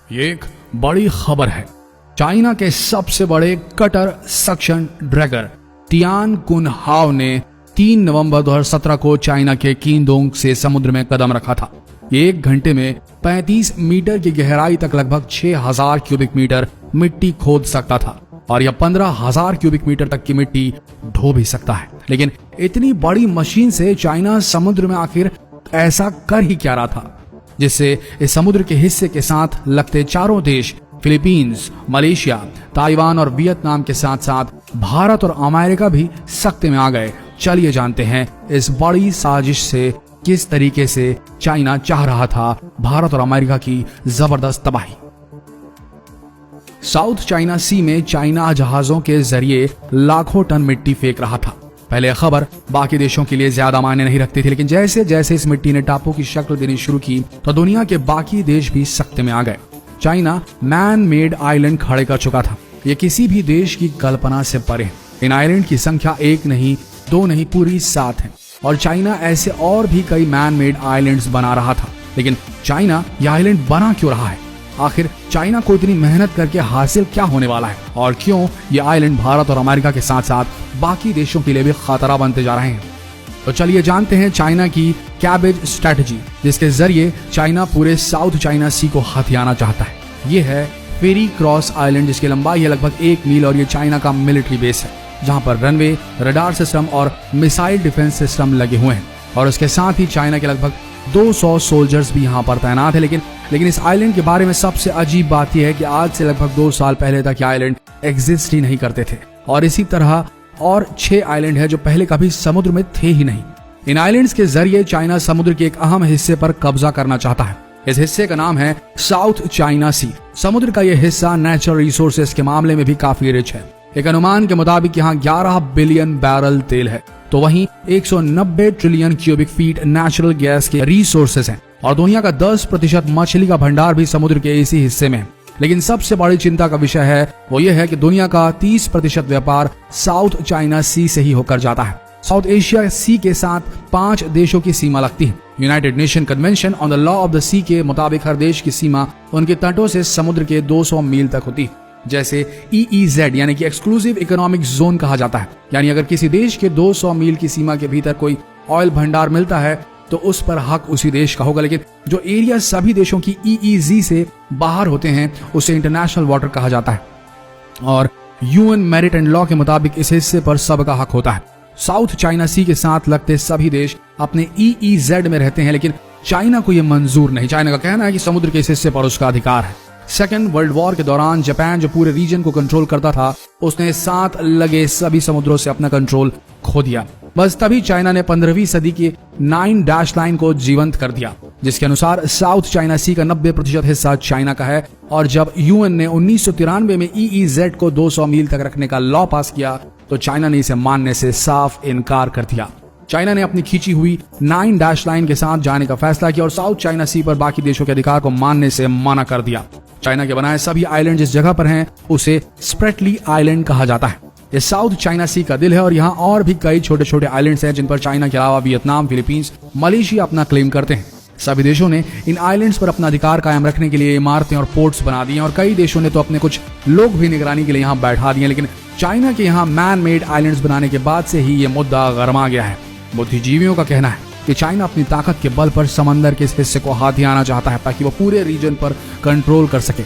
ये एक बड़ी खबर है। चाइना के सबसे बड़े कटर सक्शन ड्रैगर तियान कुन हाव ने 3 नवंबर 2017 को चाइना के कीनडोंग से समुद्र में कदम रखा था। ये 1 घंटे में 35 मीटर की गहराई तक लगभग 6000 क्यूबिक मीटर मिट्टी खोद सकता था और यह 15,000 क्यूबिक मीटर तक की मिट्टी ढो भी सकता है। लेकिन इतनी बड़ी मशीन से चाइना समुद्र में आखिर ऐसा कर ही क्या रहा था जिससे इस समुद्र के हिस्से के साथ लगते चारों देश फिलीपींस, मलेशिया, ताइवान और वियतनाम के साथ साथ भारत और अमेरिका भी सख्ते में आ गए। चलिए जानते हैं इस बड़ी साजिश से किस तरीके से चाइना चाह रहा था भारत और अमेरिका की जबरदस्त तबाही। साउथ चाइना सी में चाइना जहाजों के जरिए लाखों टन मिट्टी फेंक रहा था। पहले खबर बाकी देशों के लिए ज्यादा मायने नहीं रखती थी, लेकिन जैसे जैसे इस मिट्टी ने टापू की शक्ल देनी शुरू की तो दुनिया के बाकी देश भी सख्ते में आ गए। चाइना मैन मेड आइलैंड खड़े कर चुका था। ये किसी भी देश की कल्पना से परे है। इन आइलैंड की संख्या 1 नहीं, 2 नहीं, पूरी 7 है और चाइना ऐसे और भी कई मैन मेड आइलैंड्स बना रहा था। लेकिन चाइना यह आइलैंड बना क्यों रहा है? आखिर चाइना को इतनी मेहनत करके हासिल क्या होने वाला है और क्यों ये आइलैंड भारत और अमेरिका के साथ साथ बाकी देशों के लिए भी खतरा बनते जा रहे हैं? तो चलिए जानते हैं चाइना की कैबेज स्ट्रेटजी, जिसके जरिए चाइना पूरे साउथ चाइना सी को हथियाना चाहता है। ये है फेरी क्रॉस आइलैंड, जिसकी लंबाई है लगभग 1 मील और ये चाइना का मिलिट्री बेस है, जहां पर रनवे, रडार सिस्टम और मिसाइल डिफेंस सिस्टम लगे हुए हैं और उसके साथ ही चाइना के लगभग 200 सोल्जर्स भी यहाँ पर तैनात है। लेकिन इस आइलैंड के बारे में सबसे अजीब बात यह है कि आज से लगभग 2 साल पहले तक ये आइलैंड एग्जिस्ट ही नहीं करते थे और इसी तरह और 6 आइलैंड है जो पहले कभी समुद्र में थे ही नहीं। इन आइलैंड्स के जरिए चाइना समुद्र के एक अहम हिस्से पर कब्जा करना चाहता है। इस हिस्से का नाम है साउथ चाइना सी। समुद्र का यह हिस्सा नेचुरल रिसोर्सेज के मामले में भी काफी रिच है। एक अनुमान के मुताबिक यहाँ 11 बिलियन बैरल तेल है, तो वहीं 190 trillion cubic feet natural gas के रिसोर्सेज हैं और दुनिया का 10% मछली का भंडार भी समुद्र के इसी हिस्से में है। लेकिन सबसे बड़ी चिंता का विषय है वो ये है कि दुनिया का 30% व्यापार साउथ चाइना सी से ही होकर जाता है। साउथ एशिया सी के साथ 5 देशों की सीमा लगती है। United Nation Convention on the Law of the Sea के मुताबिक हर देश की सीमा उनके तटों से समुद्र के 200 मील तक होती है, जैसे EEZ यानी कि एक्सक्लूसिव इकोनॉमिक जोन कहा जाता है। यानी अगर किसी देश के 200 मील की सीमा के भीतर कोई ऑयल भंडार मिलता है तो उस पर हक उसी देश का होगा। लेकिन जो एरिया सभी देशों की EEZ से बाहर होते हैं उसे इंटरनेशनल वाटर कहा जाता है और UN मैरिटाइम लॉ के मुताबिक इस हिस्से पर सबका हक होता है। साउथ चाइना सी के साथ लगते सभी देश अपने EEZ में रहते हैं, लेकिन चाइना को यह मंजूर नहीं। चाइना का कहना है कि समुद्र के इस हिस्से पर उसका अधिकार है। सेकेंड वर्ल्ड वॉर के दौरान जापान जो पूरे रीजन को कंट्रोल करता था, उसने साथ लगे सभी समुद्रों से अपना कंट्रोल खो दिया। बस तभी चाइना ने 15वीं सदी की 9 डैश लाइन को जीवंत कर दिया, जिसके अनुसार साउथ चाइना सी का 90% हिस्सा चाइना का है। और जब UN ने 1993 में EEZ को 200 मील तक रखने का लॉ पास किया तो चाइना ने इसे मानने से साफ इनकार कर दिया। चाइना ने अपनी खींची हुई 9 डैश लाइन के साथ जाने का फैसला किया और साउथ चाइना सी पर बाकी देशों के अधिकार को मानने से मना कर दिया। चाइना के बनाए सभी आइलैंड जिस जगह पर हैं उसे स्प्रेटली आइलैंड कहा जाता है। ये साउथ चाइना सी का दिल है और यहाँ और भी कई छोटे छोटे आइलैंड्स हैं जिन पर चाइना के अलावा वियतनाम, फिलीपींस, मलेशिया अपना क्लेम करते हैं। सभी देशों ने इन आइलैंड्स पर अपना अधिकार कायम रखने के लिए इमारतें और पोर्ट्स बना दिए और कई देशों ने तो अपने कुछ लोग भी निगरानी के लिए यहाँ बैठा दिए। लेकिन चाइना के यहाँ मैन मेड आइलैंड्स बनाने के बाद से ही ये मुद्दा गरमा गया है। बुद्धिजीवियों का कहना है कि चाइना अपनी ताकत के बल पर समंदर के इस हिस्से को हथियाना चाहता है ताकि वो पूरे रीजन पर कंट्रोल कर सके।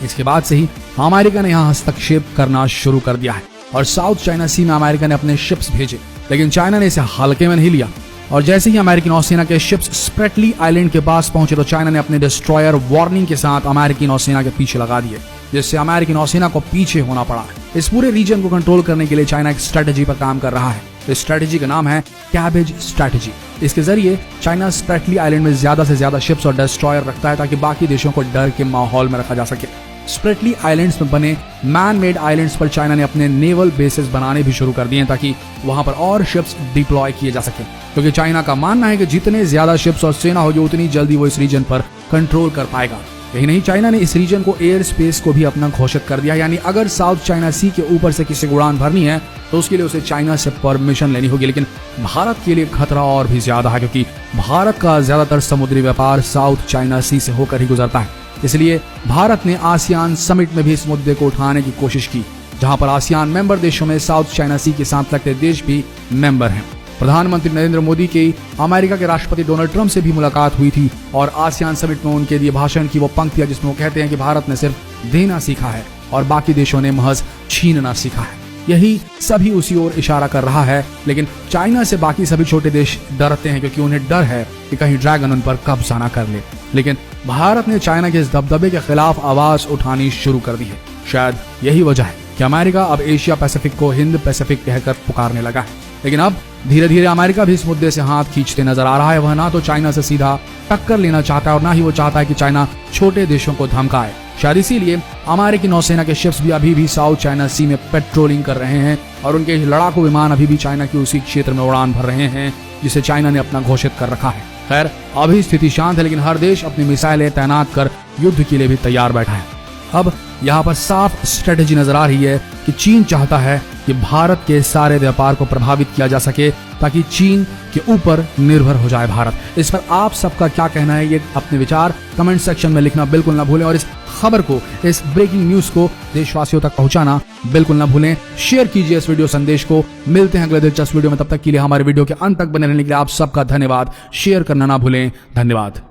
इसके बाद से ही अमेरिका ने यहाँ हस्तक्षेप करना शुरू कर दिया है और साउथ चाइना सी में अमेरिका ने अपने शिप्स भेजे, लेकिन चाइना ने इसे हल्के में नहीं लिया। और जैसे ही अमेरिकी नौसेना के शिप्स स्प्रेटली आइलैंड के पास पहुंचे तो चाइना ने अपने डिस्ट्रॉयर वार्निंग के साथ अमेरिकी नौसेना के पीछे लगा दिए, जिससे अमेरिकी नौसेना को पीछे होना पड़ा। इस पूरे रीजन को कंट्रोल करने के लिए चाइना एक स्ट्रेटेजी पर काम कर रहा है। इस स्ट्रेटेजी का नाम है कैबेज स्ट्रेटेजी। इसके जरिए चाइना स्प्रेटली आइलैंड में ज्यादा से ज्यादा शिप्स और डिस्ट्रॉयर रखता है ताकि बाकी देशों को डर के माहौल में रखा जा सके। स्प्रेटली आइलैंड्स में बने मैन मेड आइलैंड्स पर चाइना ने अपने नेवल बेसेस बनाने भी शुरू कर दिए ताकि वहां पर और शिप्स डिप्लॉय किए जा सके, क्योंकि चाइना का मानना है कि जितने ज्यादा शिप्स और सेना होगी उतनी जल्दी वो इस रीजन पर कंट्रोल कर पाएगा। यही नहीं, चाइना ने इस रीजन को एयर स्पेस को भी अपना घोषित कर दिया। यानी अगर साउथ चाइना सी के ऊपर से किसी को उड़ान भरनी है तो उसके लिए उसे चाइना से परमिशन लेनी होगी। लेकिन भारत के लिए खतरा और भी ज्यादा है, क्योंकि भारत का ज्यादातर समुद्री व्यापार साउथ चाइना सी से होकर ही गुजरता है। इसलिए भारत ने आसियान समिट में भी इस मुद्दे को उठाने की कोशिश की, जहां पर आसियान मेंबर देशों में साउथ चाइना सी के साथ लगते देश भी मेंबर हैं। प्रधानमंत्री नरेंद्र मोदी की अमेरिका के राष्ट्रपति डोनाल्ड ट्रंप से भी मुलाकात हुई थी और आसियान समिट में उनके दिए भाषण की वो पंक्तियां जिसमें वो कहते हैं कि भारत ने सिर्फ देना सीखा है और बाकी देशों ने महज छीनना सीखा है। यही सभी उसी ओर इशारा कर रहा है, लेकिन चाइना से बाकी सभी छोटे देश डरते हैं क्योंकि उन्हें डर है कि कहीं ड्रैगन उन पर कब्जा ना कर ले। लेकिन भारत ने चाइना के इस दबदबे के खिलाफ आवाज उठानी शुरू कर दी है। शायद यही वजह है कि अमेरिका अब एशिया पैसिफिक को हिंद पैसिफिक कहकर पुकारने लगा है। लेकिन अब धीरे धीरे अमेरिका भी इस मुद्दे से हाथ खींचते नजर आ रहा है। वह ना तो चाइना से सीधा टक्कर लेना चाहता है और ना ही वो चाहता है कि चाइना छोटे देशों को धमकाए। शायद इसीलिए अमेरिकी नौसेना के शिप्स भी अभी भी साउथ चाइना सी में पेट्रोलिंग कर रहे हैं और उनके लड़ाकू विमान अभी भी चाइना के उसी क्षेत्र में उड़ान भर रहे हैं जिसे चाइना ने अपना घोषित कर रखा है। खैर, अभी स्थिति शांत है, लेकिन हर देश अपनी मिसाइलें तैनात कर युद्ध के लिए भी तैयार बैठा है। अब यहाँ पर साफ स्ट्रेटेजी नजर आ रही है कि चीन चाहता है कि भारत के सारे व्यापार को प्रभावित किया जा सके ताकि चीन के ऊपर निर्भर हो जाए भारत। इस पर आप सबका क्या कहना है, ये अपने विचार कमेंट सेक्शन में लिखना बिल्कुल ना भूलें और इस खबर को, इस ब्रेकिंग न्यूज को देशवासियों तक पहुंचाना बिल्कुल ना भूलें। शेयर कीजिए इस वीडियो संदेश को। मिलते हैं अगले दिलचस्प वीडियो में, तब तक के लिए हमारे वीडियो के अंत तक बने रहने के लिए आप सबका धन्यवाद। शेयर करना ना भूलें। धन्यवाद।